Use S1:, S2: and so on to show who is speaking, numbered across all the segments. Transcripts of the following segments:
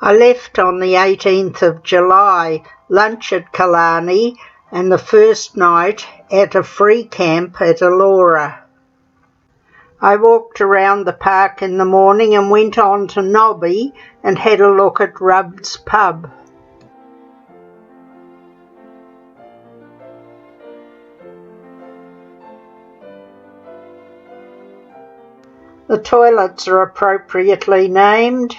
S1: I left on the 18th of July, lunch at Killarney, and the first night at a free camp at Elora. I walked around the park in the morning and went on to Nobby and had a look at Rubb's pub. The toilets are appropriately named.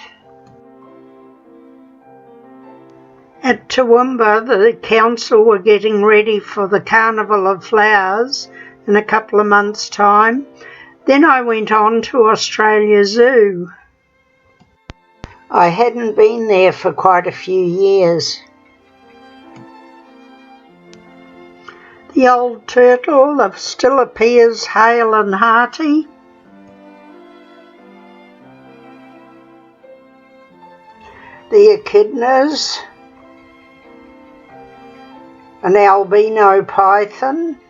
S1: At Toowoomba, the council were getting ready for the Carnival of Flowers in a couple of months' time. Then I went on to Australia Zoo. I hadn't been there for quite a few years. The old turtle still appears hale and hearty. The echidnas, an albino python.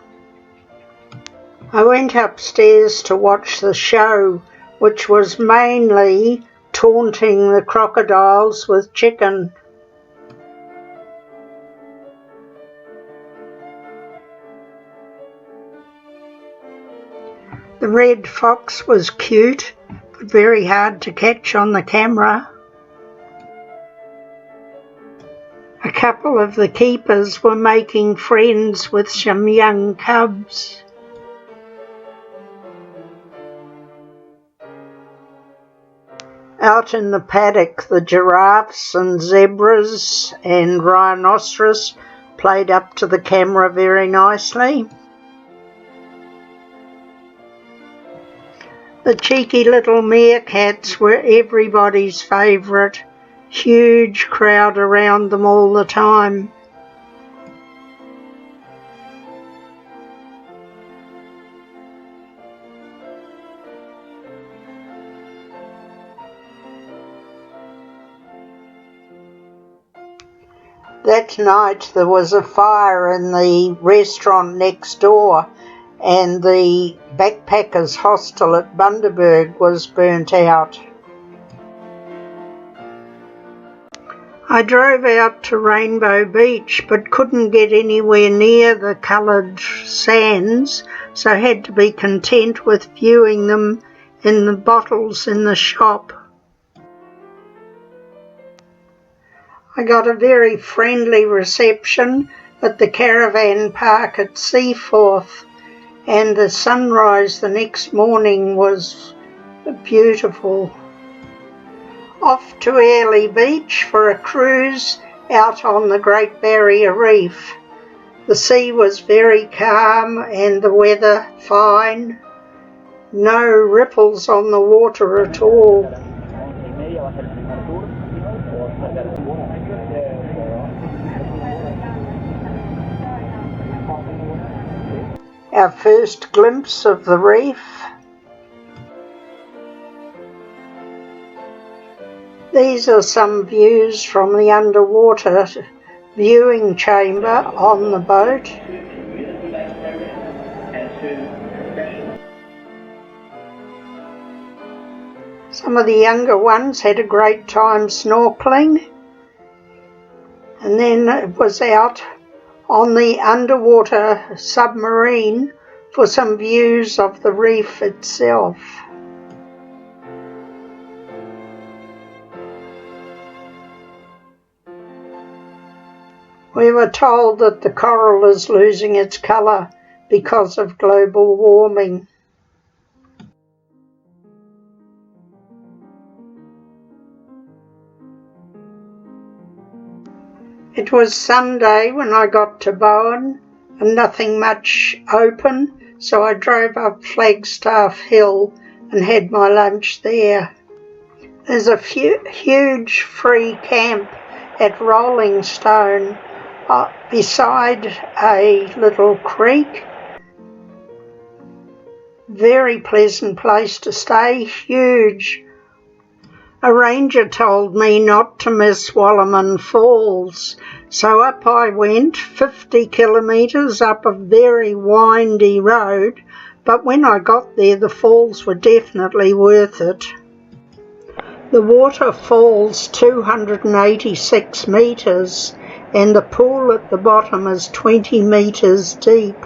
S1: I went upstairs to watch the show, which was mainly taunting the crocodiles with chicken. The red fox was cute, but very hard to catch on the camera. A couple of the keepers were making friends with some young cubs. Out in the paddock, the giraffes and zebras and rhinoceros played up to the camera very nicely. The cheeky little meerkats were everybody's favourite. Huge crowd around them all the time. That night there was a fire in the restaurant next door, and the backpackers' hostel at Bundaberg was burnt out. I drove out to Rainbow Beach but couldn't get anywhere near the coloured sands, so had to be content with viewing them in the bottles in the shop. I got a very friendly reception at the caravan park at Seaforth, and the sunrise the next morning was beautiful. Off to Airlie Beach for a cruise out on the Great Barrier Reef. The sea was very calm and the weather fine. No ripples on the water at all. Our first glimpse of the reef. These are some views from the underwater viewing chamber on the boat. Some of the younger ones had a great time snorkeling, and then it was out on the underwater submarine for some views of the reef itself. We were told that the coral is losing its colour because of global warming. It was Sunday when I got to Bowen and nothing much open, so I drove up Flagstaff Hill and had my lunch there. There's a huge free camp at Rolling Stone beside a little creek. Very pleasant place to stay, huge. A ranger told me not to miss Wallaman Falls, so up I went, 50 kilometres up a very windy road, but when I got there the falls were definitely worth it. The water falls 286 metres and the pool at the bottom is 20 metres deep.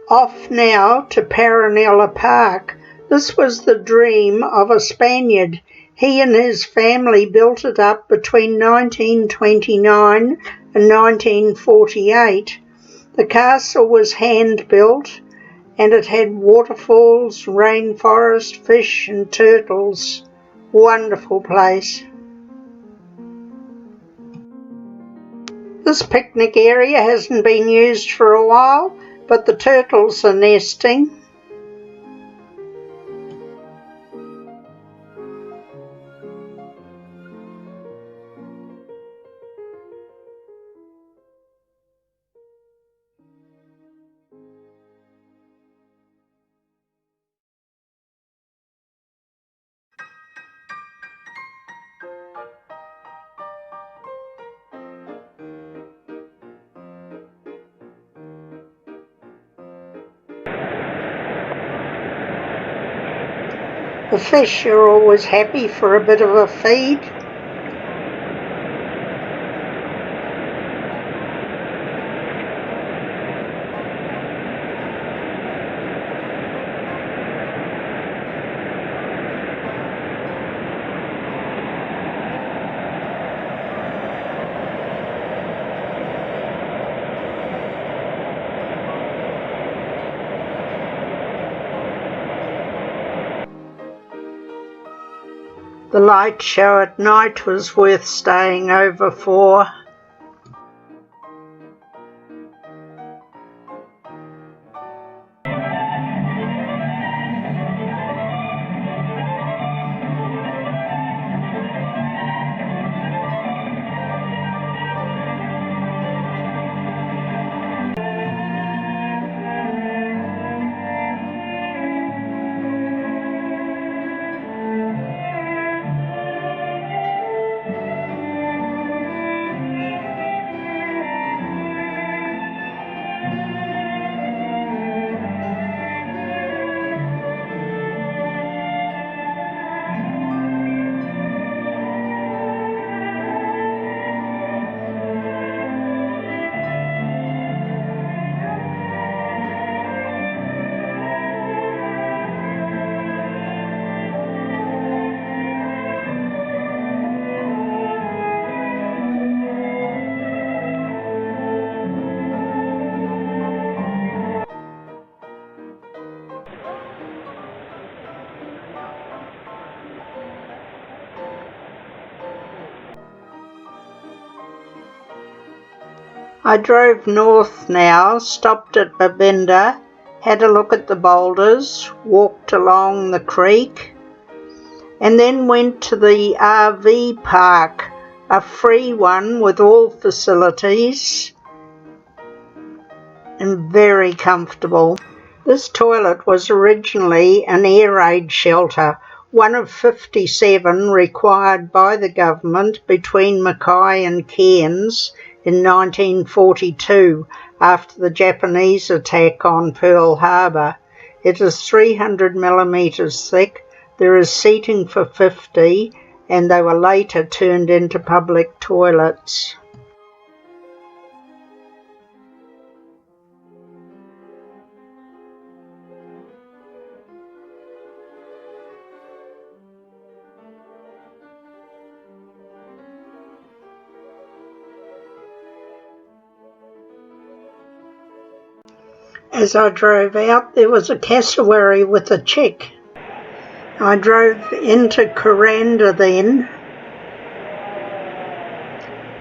S1: Off now to Paranella Park. This was the dream of a Spaniard. He and his family built it up between 1929 and 1948. The castle was hand-built and it had waterfalls, rainforest, fish and turtles. Wonderful place. This picnic area hasn't been used for a while, but the turtles are nesting. The fish are always happy for a bit of a feed. The light show at night was worth staying over for. I drove north now, stopped at Babinda, had a look at the boulders, walked along the creek, and then went to the RV park, a free one with all facilities and very comfortable. This toilet was originally an air raid shelter, one of 57 required by the government between Mackay and Cairns in 1942 after the Japanese attack on Pearl Harbor. It is 300 millimetres thick, there is seating for 50 and they were later turned into public toilets. As I drove out, there was a cassowary with a chick. I drove into Kuranda then,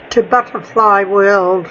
S1: to Butterfly World.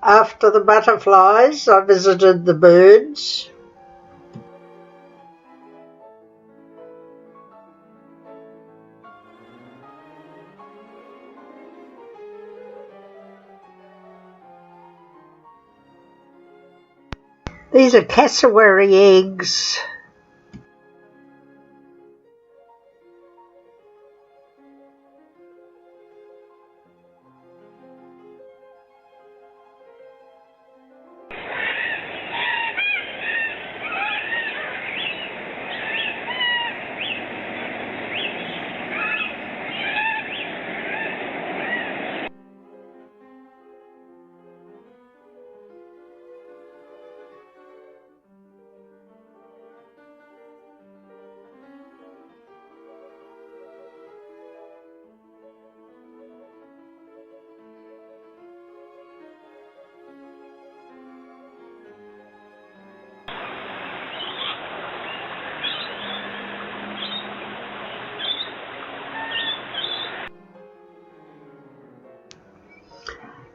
S1: After the butterflies, I visited the birds. These are cassowary eggs.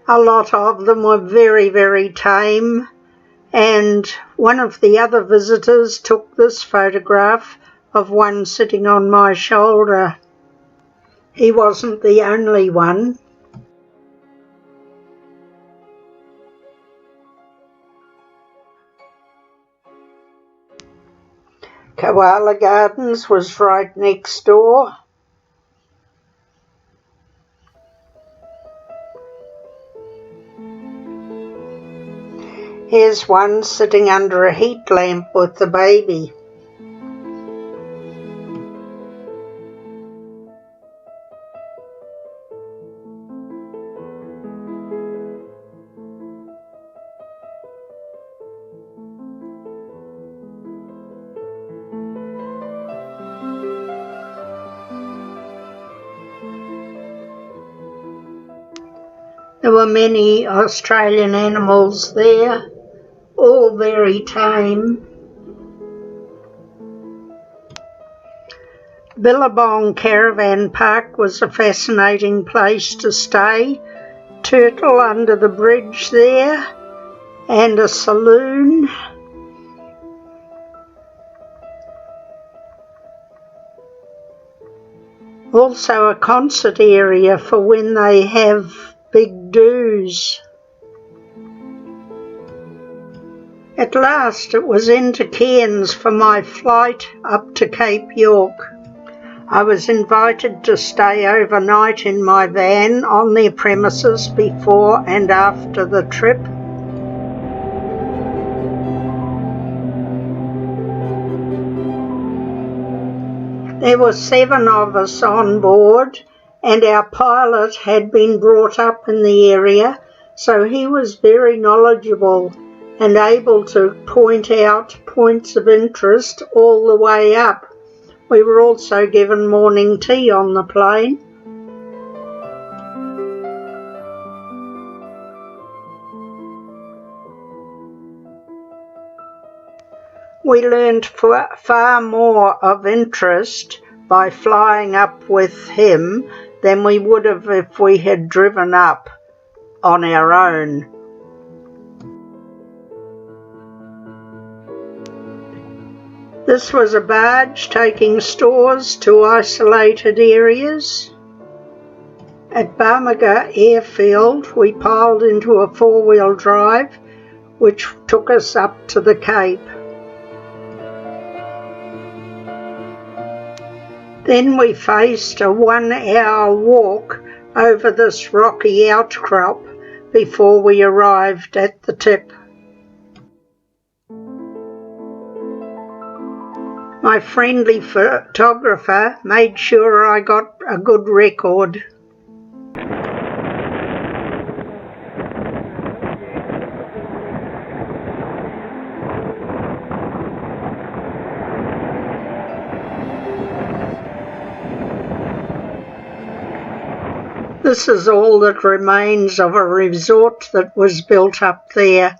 S1: A lot of them were very, very tame, and one of the other visitors took this photograph of one sitting on my shoulder. He wasn't the only one. Koala Gardens was right next door. Here's one sitting under a heat lamp with the baby. There were many Australian animals there, all very tame. Billabong Caravan Park was a fascinating place to stay. Turtle under the bridge there, and a saloon. Also a concert area for when they have big do's. At last it was into Cairns for my flight up to Cape York. I was invited to stay overnight in my van on their premises before and after the trip. There were 7 of us on board, and our pilot had been brought up in the area, so he was very knowledgeable and able to point out points of interest all the way up. We were also given morning tea on the plane. We learned far more of interest by flying up with him than we would have if we had driven up on our own. This was a barge taking stores to isolated areas. At Barmaga Airfield, we piled into a 4-wheel drive, which took us up to the Cape. Then we faced a 1-hour walk over this rocky outcrop before we arrived at the tip. My friendly photographer made sure I got a good record. This is all that remains of a resort that was built up there.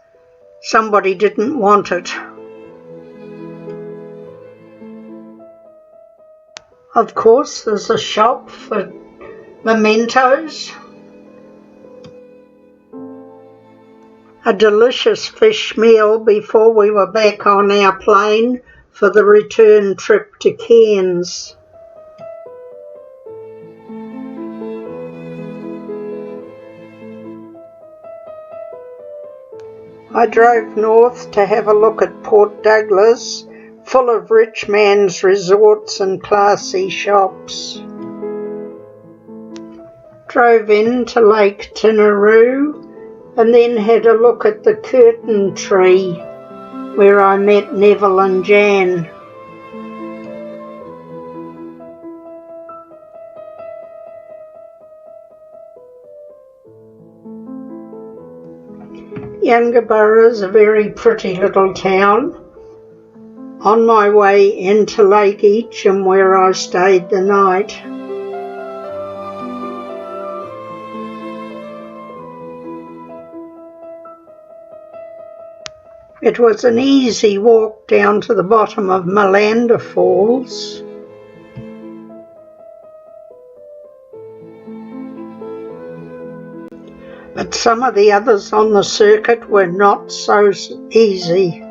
S1: Somebody didn't want it. Of course, there's a shop for mementos. A delicious fish meal before we were back on our plane for the return trip to Cairns. I drove north to have a look at Port Douglas, full of rich man's resorts and classy shops. Drove into Lake Tinaroo and then had a look at the curtain tree where I met Neville and Jan. Youngaburra is a very pretty little town. On my way into Lake Eacham where I stayed the night. It was an easy walk down to the bottom of Malanda Falls. But some of the others on the circuit were not so easy.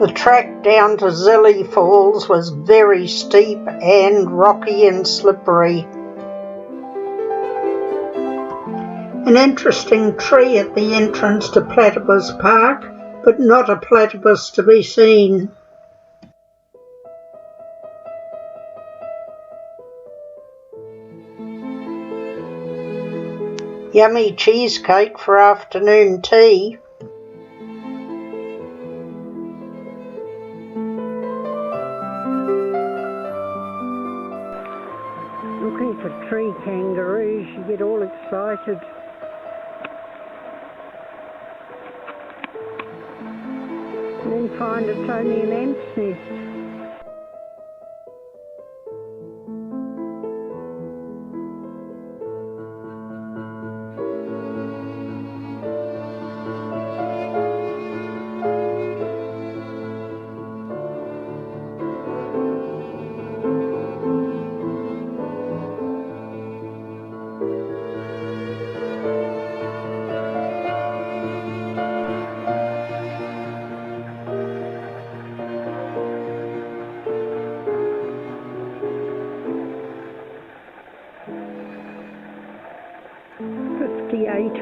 S1: The track down to Zilly Falls was very steep and rocky and slippery. An interesting tree at the entrance to Platypus Park, but not a platypus to be seen. Yummy cheesecake for afternoon tea. Looking for tree kangaroos, you get all excited. And then find it's only an ant's nest.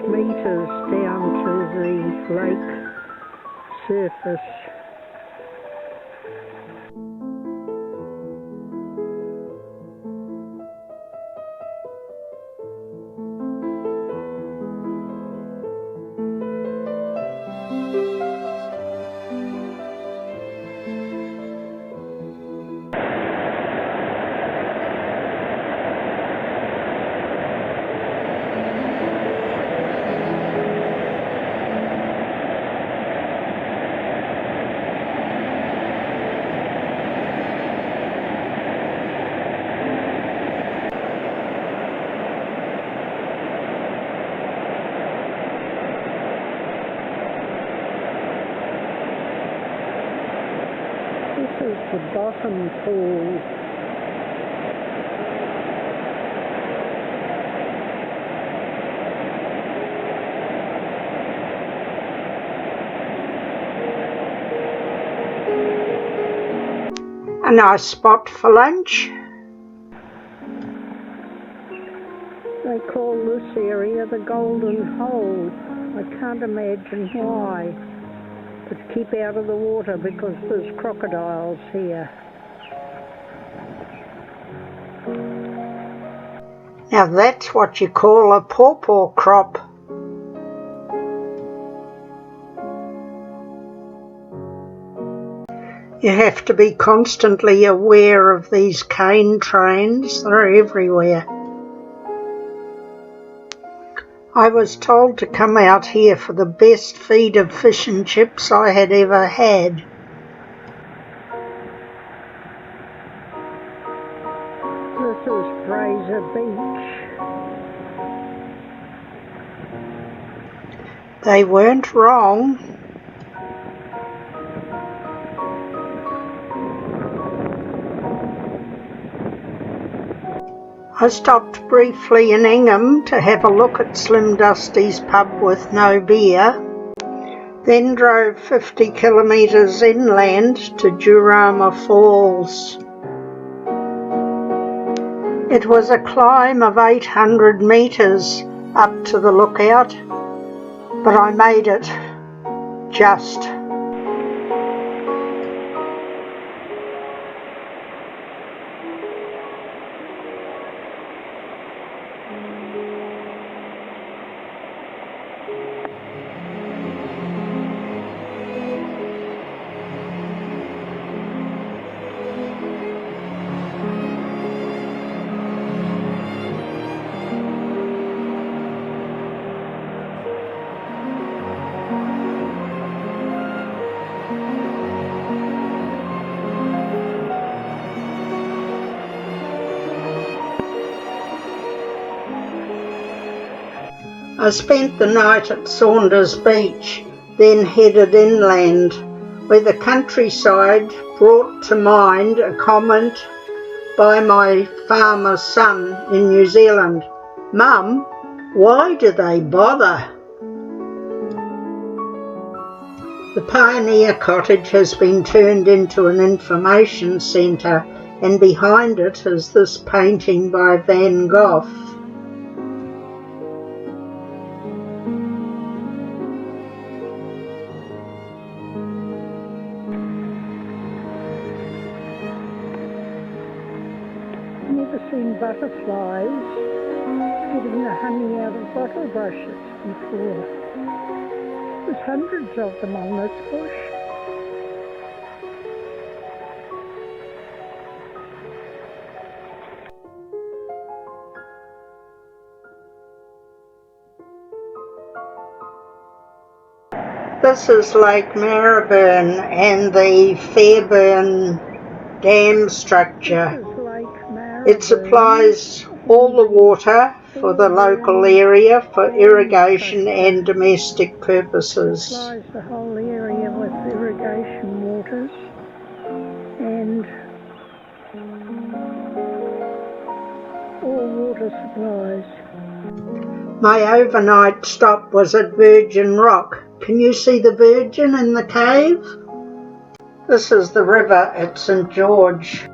S1: Metres down to the lake surface. This is the bottom pool. A nice spot for lunch. They call this area the Golden Hole. I can't imagine why. But keep out of the water because there's crocodiles here. Now that's what you call a pawpaw crop. You have to be constantly aware of these cane trains. They're everywhere. I was told to come out here for the best feed of fish and chips I had ever had. This is Fraser Beach. They weren't wrong. I stopped briefly in Ingham to have a look at Slim Dusty's pub with no beer, then drove 50 kilometres inland to Jurama Falls. It was a climb of 800 metres up to the lookout, but I made it, just. I spent the night at Saunders Beach, then headed inland, where the countryside brought to mind a comment by my farmer son in New Zealand. "Mum, why do they bother?" The Pioneer Cottage has been turned into an information centre, and behind it is this painting by Van Gogh.
S2: Never seen butterflies getting the honey out of bottle brushes before. There's hundreds of them on this bush.
S1: This is Lake Maribyrn and the Fairburn dam structure. It supplies all the water for the local area for irrigation and domestic purposes.
S2: It supplies the whole area with irrigation waters and all water supplies.
S1: My overnight stop was at Virgin Rock. Can you see the Virgin in the cave? This is the river at St George.